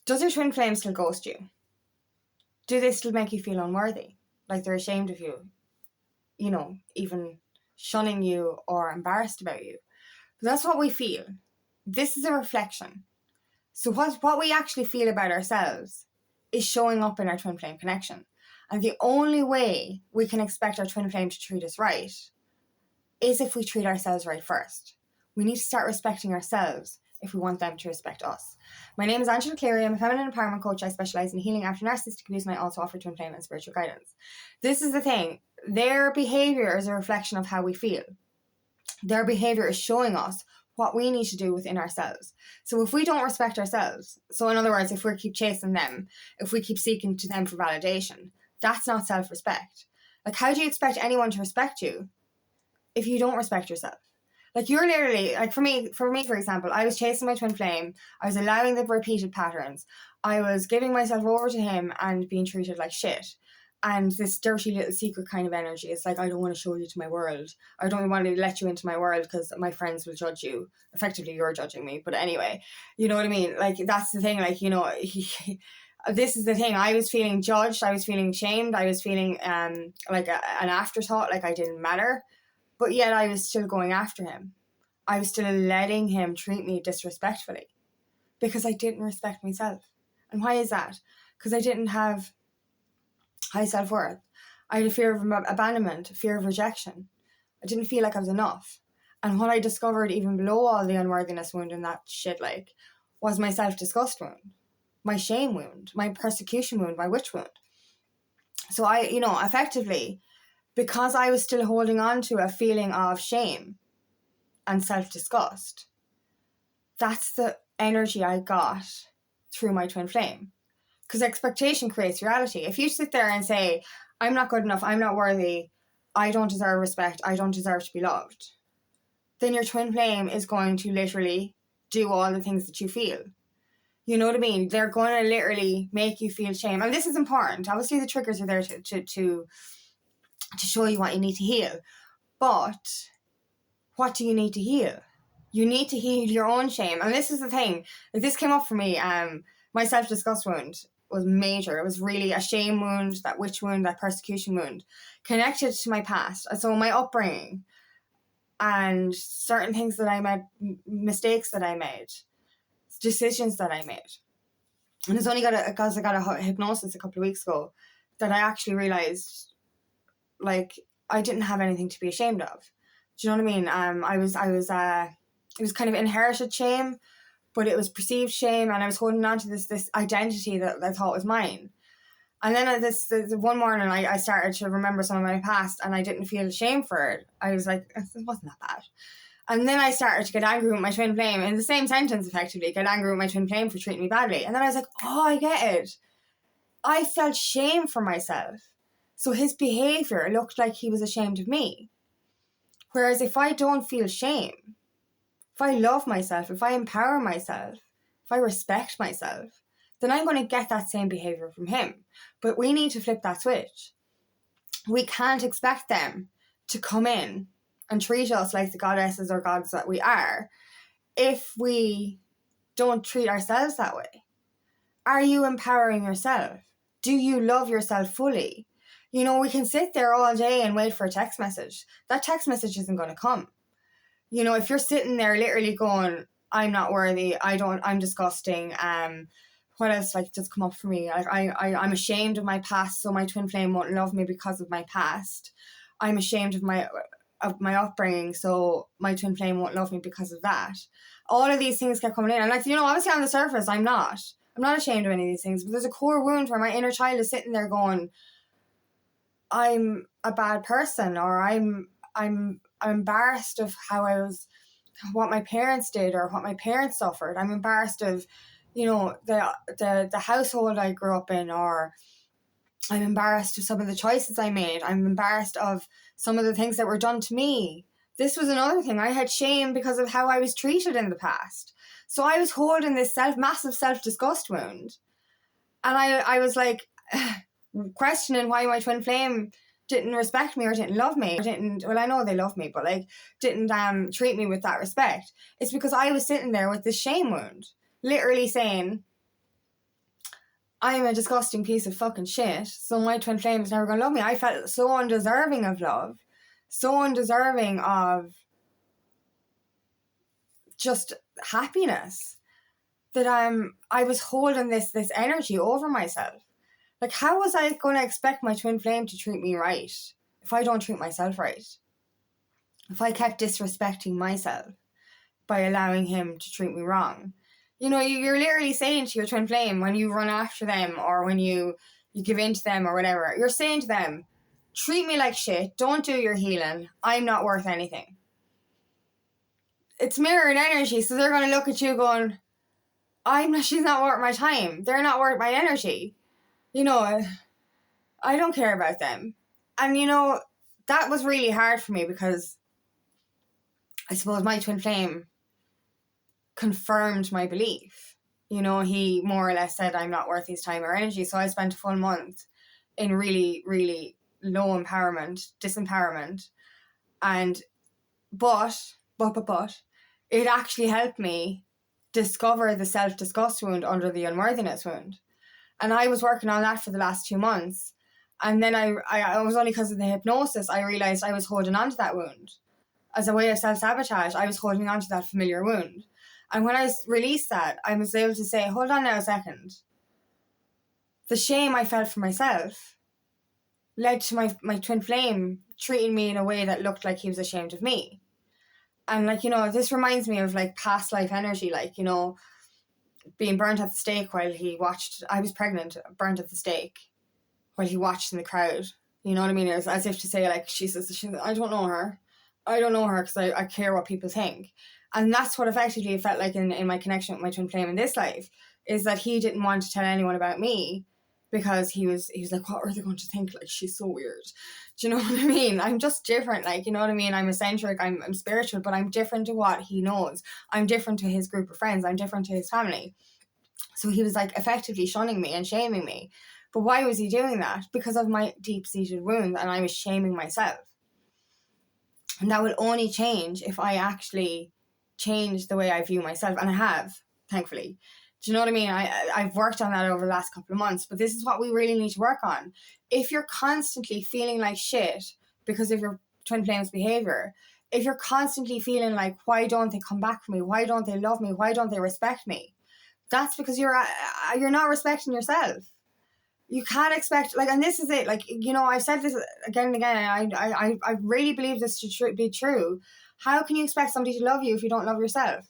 Does your twin flame still ghost you? Do they still make you feel unworthy? Like they're ashamed of you, you know, even shunning you or embarrassed about you? But that's what we feel. This is a reflection. So what we actually feel about ourselves is showing up in our twin flame connection. And the only way we can expect our twin flame to treat us right is if we treat ourselves right first. We need to start respecting ourselves if we want them to respect us. My name is Angela Cleary. I'm a feminine empowerment coach. I specialise in healing after narcissistic abuse, and I also offer twin flame and spiritual guidance. This is the thing. Their behaviour is a reflection of how we feel. Their behaviour is showing us what we need to do within ourselves. So if we don't respect ourselves, so in other words, if we keep chasing them, if we keep seeking to them for validation, that's not self-respect. Like, how do you expect anyone to respect you if you don't respect yourself? Like, you're literally, like, for me, for example, I was chasing my twin flame. I was allowing the repeated patterns. I was giving myself over to him and being treated like shit. And this dirty little secret kind of energy. It's like, I don't want to show you to my world. I don't want to let you into my world because my friends will judge you. Effectively, you're judging me. But anyway, you know what I mean? Like, that's the thing. Like, you know, this is the thing. I was feeling judged. I was feeling shamed. I was feeling like an afterthought, like I didn't matter. But yet I was still going after him. I was still letting him treat me disrespectfully because I didn't respect myself. And why is that? Because I didn't have high self-worth. I had a fear of abandonment, a fear of rejection. I didn't feel like I was enough. And what I discovered even below all the unworthiness wound and that shit, like, was my self-disgust wound, my shame wound, my persecution wound, my witch wound. So I, you know, effectively, because I was still holding on to a feeling of shame and self-disgust, that's the energy I got through my twin flame. Because expectation creates reality. If you sit there and say, I'm not good enough, I'm not worthy, I don't deserve respect, I don't deserve to be loved, then your twin flame is going to literally do all the things that you feel. You know what I mean? They're going to literally make you feel shame. And this is important. Obviously, the triggers are there to show you what you need to heal. But what do you need to heal? You need to heal your own shame. And this is the thing. Like, this came up for me. My self-disgust wound was major. It was really a shame wound, that witch wound, that persecution wound, connected to my past. So my upbringing and certain things that I made, mistakes that I made, decisions that I made. And it's only because I got a hypnosis a couple of weeks ago that I actually realised, like, I didn't have anything to be ashamed of. Do you know what I mean? It was kind of inherited shame, but it was perceived shame, and I was holding on to this identity that I thought was mine. And then this one morning, I started to remember some of my past, and I didn't feel shame for it. I was like, it wasn't that bad. And then I started to get angry with my twin flame, in the same sentence, effectively, get angry with my twin flame for treating me badly. And then I was like, oh, I get it. I felt shame for myself. So his behaviour looked like he was ashamed of me. Whereas if I don't feel shame, if I love myself, if I empower myself, if I respect myself, then I'm going to get that same behaviour from him. But we need to flip that switch. We can't expect them to come in and treat us like the goddesses or gods that we are if we don't treat ourselves that way. Are you empowering yourself? Do you love yourself fully? You know, we can sit there all day and wait for a text message. That text message isn't going to come. You know, if you're sitting there literally going, I'm not worthy, I'm disgusting, what else just come up for me? Like I'm ashamed of my past, so my twin flame won't love me because of my past. I'm ashamed of my upbringing, so my twin flame won't love me because of that. All of these things kept coming in. And obviously on the surface, I'm not ashamed of any of these things, but there's a core wound where my inner child is sitting there going, I'm a bad person, or I'm embarrassed of what my parents did or what my parents suffered. I'm embarrassed of, the household I grew up in, or I'm embarrassed of some of the choices I made. I'm embarrassed of some of the things that were done to me. This was another thing. I had shame because of how I was treated in the past. So I was holding this massive self-disgust wound. And I was like questioning why my twin flame didn't respect me or didn't love me. I know they love me, but didn't treat me with that respect. It's because I was sitting there with this shame wound, literally saying, I'm a disgusting piece of fucking shit, so my twin flame is never going to love me. I felt so undeserving of love, so undeserving of just happiness, that I was holding this energy over myself. Like, how was I going to expect my twin flame to treat me right if I don't treat myself right? If I kept disrespecting myself by allowing him to treat me wrong. You know, you're literally saying to your twin flame when you run after them or when you give in to them or whatever, you're saying to them, treat me like shit, don't do your healing, I'm not worth anything. It's mirrored energy, so they're going to look at you going, she's not worth my time, they're not worth my energy. You know, I don't care about them. And you know, that was really hard for me because I suppose my twin flame confirmed my belief. You know, he more or less said I'm not worth his time or energy. So I spent a full month in really, really low empowerment, disempowerment. And but it actually helped me discover the self-disgust wound under the unworthiness wound. And I was working on that for the last 2 months. And then I was only because of the hypnosis, I realized I was holding on to that wound. As a way of self-sabotage, I was holding on to that familiar wound. And when I released that, I was able to say, hold on now a second. The shame I felt for myself led to my twin flame treating me in a way that looked like he was ashamed of me. And like, you know, this reminds me of like past life energy, like, you know, being burnt at the stake while he watched. I was pregnant, burnt at the stake while he watched in the crowd. You know what I mean? It was as if to say, like, she says, I don't know her because I care what people think. And that's what effectively it felt like in my connection with my twin flame in this life, is that he didn't want to tell anyone about me because he was like, what are they going to think? Like, she's so weird. Do you know what I mean? I'm just different. Like, you know what I mean? I'm eccentric, I'm spiritual, but I'm different to what he knows. I'm different to his group of friends. I'm different to his family. So he was like effectively shunning me and shaming me. But why was he doing that? Because of my deep-seated wounds, and I was shaming myself. And that will only change if I actually change the way I view myself. And I have, thankfully. Do you know what I mean? I've worked on that over the last couple of months, but this is what we really need to work on. If you're constantly feeling like shit because of your twin flame's behavior, if you're constantly feeling like, why don't they come back for me? Why don't they love me? Why don't they respect me? That's because you're not respecting yourself. You can't expect, like, and this is it, like, you know, I've said this again and again, and I really believe this to be true. How can you expect somebody to love you if you don't love yourself?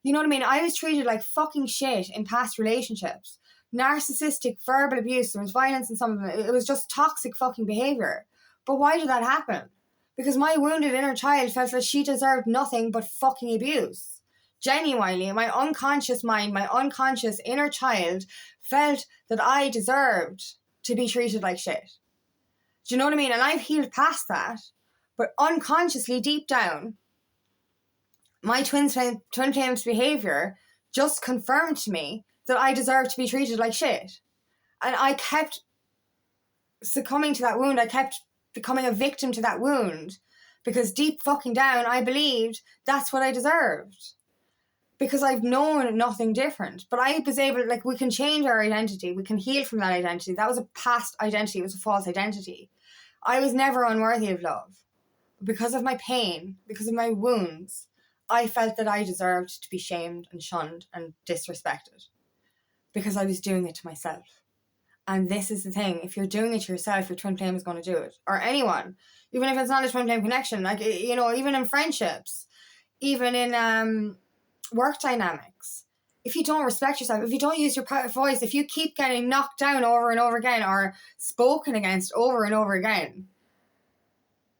You know what I mean? I was treated like fucking shit in past relationships. Narcissistic, verbal abuse, there was violence in some of them. It was just toxic fucking behaviour. But why did that happen? Because my wounded inner child felt that she deserved nothing but fucking abuse. Genuinely, my unconscious mind, my unconscious inner child felt that I deserved to be treated like shit. Do you know what I mean? And I've healed past that. But unconsciously, deep down, my twin flame's behaviour just confirmed to me that I deserved to be treated like shit. And I kept succumbing to that wound. I kept becoming a victim to that wound. Because deep fucking down, I believed that's what I deserved. Because I've known nothing different. But I was able, like, we can change our identity. We can heal from that identity. That was a past identity. It was a false identity. I was never unworthy of love. Because of my pain, because of my wounds, I felt that I deserved to be shamed and shunned and disrespected. Because I was doing it to myself. And this is the thing. If you're doing it to yourself, your twin flame is going to do it. Or anyone. Even if it's not a twin flame connection. Like, you know, even in friendships. Even in work dynamics. If you don't respect yourself, if you don't use your voice, if you keep getting knocked down over and over again or spoken against over and over again,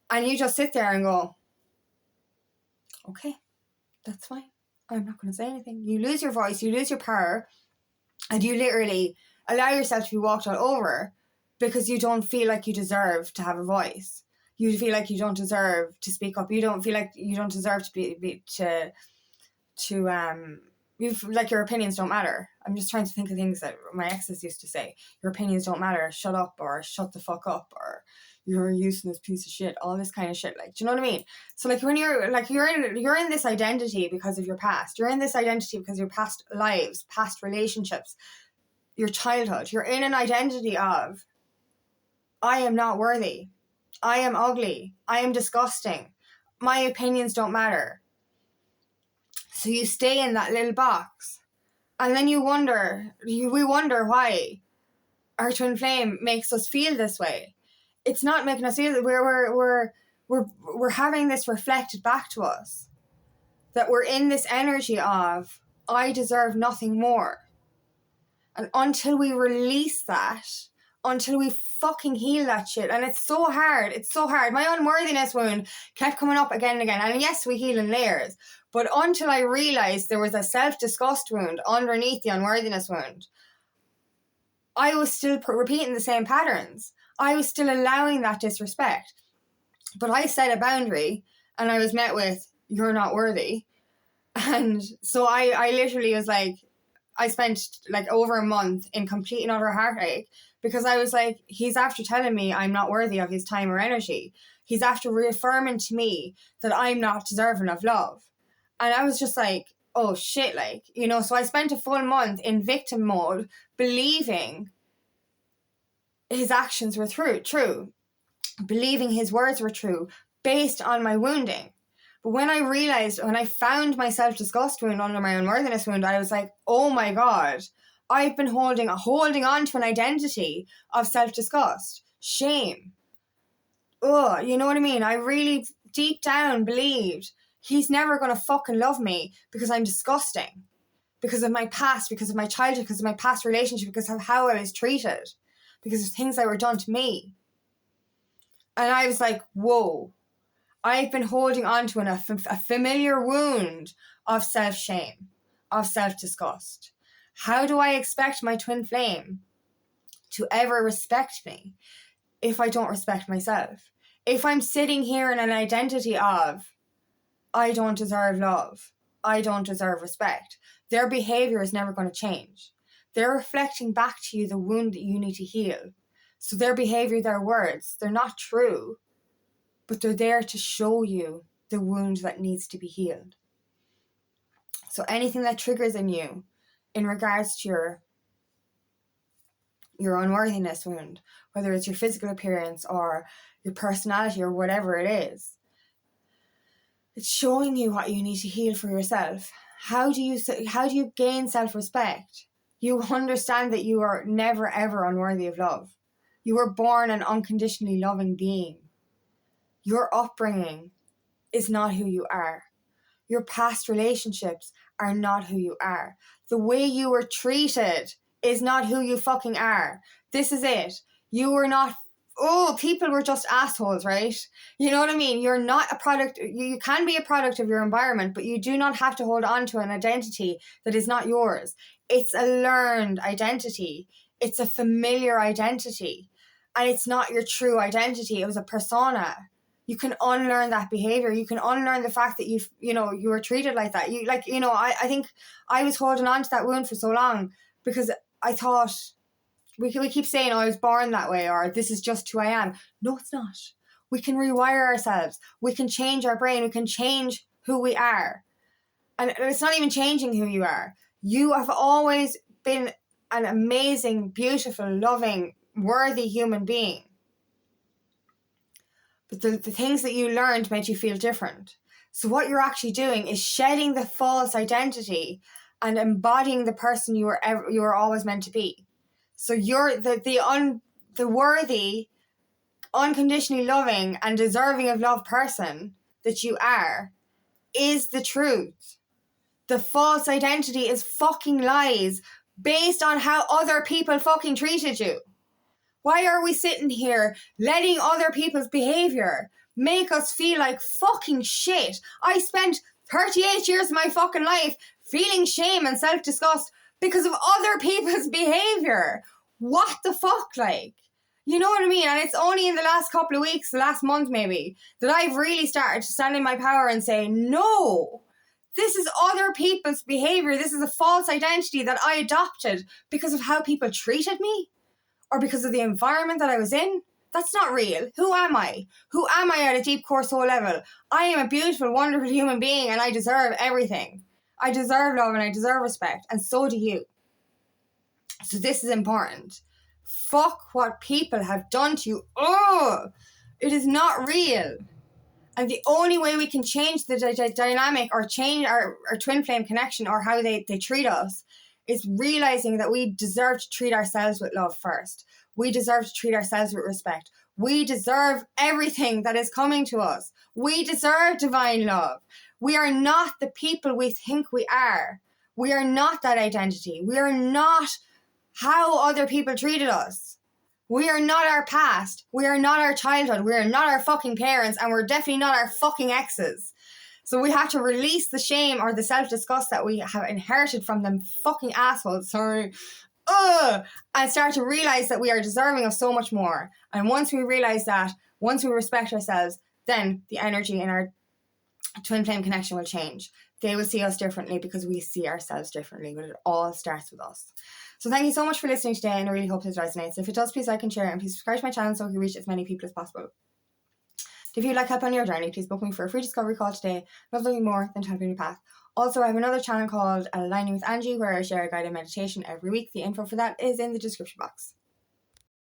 and you just sit there and go, okay, that's fine. I'm not going to say anything. You lose your voice, you lose your power, and you literally allow yourself to be walked all over because you don't feel like you deserve to have a voice. You feel like you don't deserve to speak up. You don't feel like you don't deserve to like your opinions don't matter. I'm just trying to think of things that my exes used to say. Your opinions don't matter. Shut up, or shut the fuck up, or you're a useless piece of shit. All this kind of shit. Like, do you know what I mean? So like when you're in this identity because of your past. You're in this identity because of your past lives, past relationships. your childhood. You're in an identity of, I am not worthy. I am ugly. I am disgusting. My opinions don't matter. So you stay in that little box. And then we wonder why our twin flame makes us feel this way. It's not making us feel that we're having this reflected back to us. That we're in this energy of, I deserve nothing more. And until we release that, until we fucking heal that shit, and it's so hard. My unworthiness wound kept coming up again and again. And yes, we heal in layers. But until I realized there was a self-disgust wound underneath the unworthiness wound, I was still repeating the same patterns. I was still allowing that disrespect. But I set a boundary and I was met with, you're not worthy. And so I literally was like, I spent like over a month in complete and utter heartache because I was like, he's after telling me I'm not worthy of his time or energy. He's after reaffirming to me that I'm not deserving of love. And I was just like, oh shit, like, you know, so I spent a full month in victim mode, believing his actions were true, believing his words were true, based on my wounding. But when I found my self-disgust wound under my unworthiness wound, I was like, oh my God, I've been holding on to an identity of self-disgust, shame. Ugh, you know what I mean? I really deep down believed he's never going to fucking love me because I'm disgusting. Because of my past, because of my childhood, because of my past relationship, because of how I was treated, because of things that were done to me. And I was like, whoa. I've been holding on to a familiar wound of self-shame, of self-disgust. How do I expect my twin flame to ever respect me if I don't respect myself? If I'm sitting here in an identity of, I don't deserve love, I don't deserve respect, their behavior is never going to change. They're reflecting back to you the wound that you need to heal. So their behavior, their words, they're not true, but they're there to show you the wound that needs to be healed. So anything that triggers in you in regards to your unworthiness wound, whether it's your physical appearance or your personality or whatever it is, it's showing you what you need to heal for yourself. How do you gain self-respect? You understand that you are never ever unworthy of love. You were born an unconditionally loving being. Your upbringing is not who you are. Your past relationships are not who you are. The way you were treated is not who you fucking are. This is it. You were not, people were just assholes, right? You know what I mean? You're not a product, you can be a product of your environment, but you do not have to hold on to an identity that is not yours. It's a learned identity. It's a familiar identity. And it's not your true identity. It was a persona. You can unlearn that behavior. You can unlearn the fact that you were treated like that. I think I was holding on to that wound for so long because I thought we keep saying, I was born that way, or this is just who I am. No, it's not. We can rewire ourselves. We can change our brain. We can change who we are. And it's not even changing who you are. You have always been an amazing, beautiful, loving, worthy human being. But the things that you learned made you feel different. So what you're actually doing is shedding the false identity and embodying the person you were always meant to be. So you're the worthy, unconditionally loving and deserving of love person that you are is the truth. The false identity is fucking lies based on how other people fucking treated you. Why are we sitting here letting other people's behavior make us feel like fucking shit? I spent 38 years of my fucking life feeling shame and self-disgust because of other people's behavior. What the fuck, like? You know what I mean? And it's only in the last couple of weeks, the last month maybe, that I've really started to stand in my power and say, no, this is other people's behavior. This is a false identity that I adopted because of how people treated me. Or because of the environment that I was in. That's not real. Who am I? Who am I at a deep core soul level? I am a beautiful, wonderful human being and I deserve everything. I deserve love and I deserve respect. And so do you. So this is important. Fuck what people have done to you. Oh, it is not real. And the only way we can change the dynamic or change our twin flame connection or how they treat us is realizing that we deserve to treat ourselves with love first. We deserve to treat ourselves with respect. We deserve everything that is coming to us. We deserve divine love. We are not the people we think we are. We are not that identity. We are not how other people treated us. We are not our past. We are not our childhood. We are not our fucking parents. And we're definitely not our fucking exes. So we have to release the shame or the self-disgust that we have inherited from them fucking assholes. Sorry. And start to realize that we are deserving of so much more. And once we realize that, once we respect ourselves, then the energy in our twin flame connection will change. They will see us differently because we see ourselves differently. But it all starts with us. So thank you so much for listening today, and I really hope this resonates. If it does, please like and share, and please subscribe to my channel so I can reach as many people as possible. If you'd like help on your journey, please book me for a free discovery call today. Nothing more than to help you on your path. Also, I have another channel called Aligning with Angie, where I share a guided meditation every week. The info for that is in the description box.